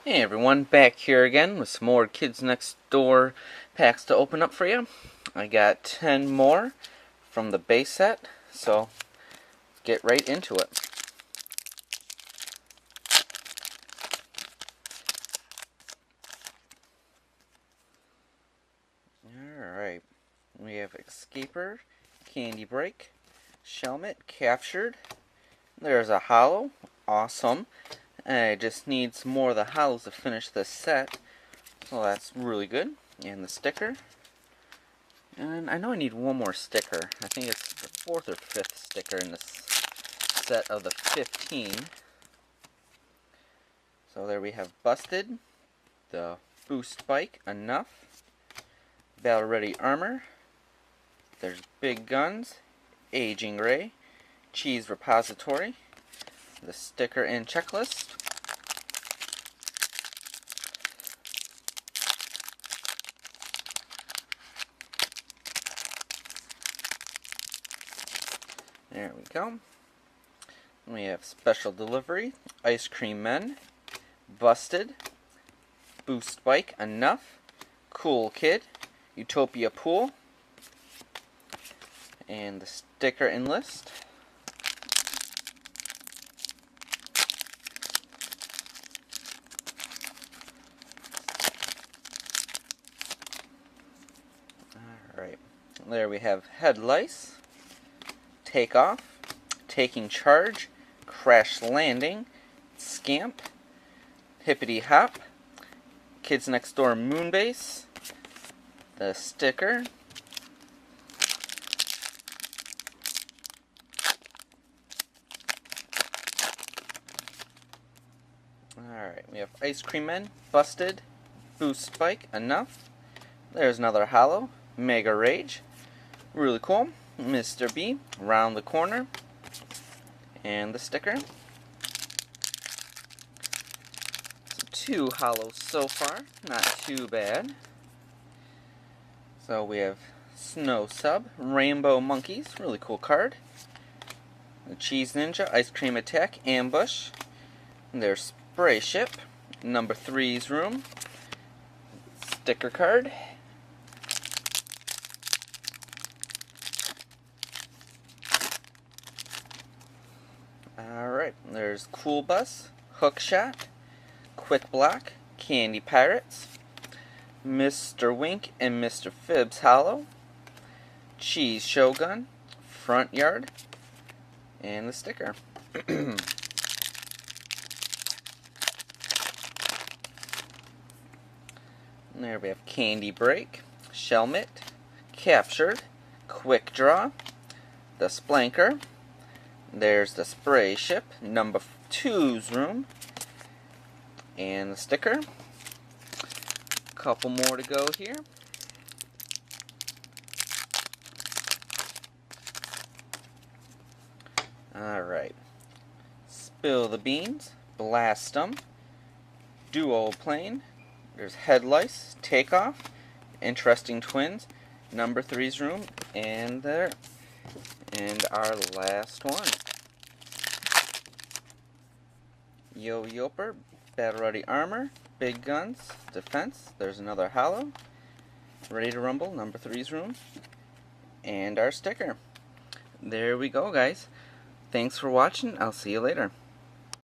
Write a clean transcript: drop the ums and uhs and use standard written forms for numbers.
Hey everyone, back here again with some more Kids Next Door packs to open up for you. I got 10 more from the base set, so let's get right into it. Alright, we have Escaper, Candy Break, Shelmet, Captured. There's a Hollow, awesome. I just need some more of the hollows to finish this set, so that's really good. And the sticker. And I know I need one more sticker. I think it's the 4th or 5th sticker in this set of the 15. So there we have Busted, the Boost Bike, Enough, Battle Ready Armor, there's Big Guns, Aging Ray, Cheese Repository, the sticker and checklist, there we go. We have Special Delivery, Ice Cream Men, Busted, Boost Bike, Enough, Cool Kid, Utopia Pool, and the sticker and list. Alright, there we have Head Lice, Takeoff, Taking Charge, Crash Landing, Scamp, Hippity Hop, Kids Next Door Moonbase, the sticker, alright, we have Ice Cream Men, Busted, Boost Bike, Enough, there's another hollow, Mega Rage, really cool, Mr. B, Round the Corner, and the sticker. So 2 hollows so far, not too bad. So we have Snow Sub, Rainbow Monkeys, really cool card. The Cheese Ninja, Ice Cream Attack, Ambush. And there's Spray Ship, number 3's Room, sticker card. Alright, there's Cool Bus, Hook Shot, Quick Block, Candy Pirates, Mr. Wink and Mr. Phibbs Hollow, Cheese Shogun, Front Yard, and the sticker. And there we have Candy Break, Shelmet, Captured, Quick Draw, the Splanker, there's the Spray Ship, number 2's Room, and the sticker. Couple more to go here. Alright. Spill the Beans, Blast 'em, Duo Plane, there's Head Lice, Takeoff, Interesting Twins, number 3's Room, and there. And our last one. Yo-Yoper, Battle Ready Armor, Big Guns, Defense, there's another hollow, Ready to Rumble, number 3's Room, and our sticker. There we go, guys. Thanks for watching. I'll see you later.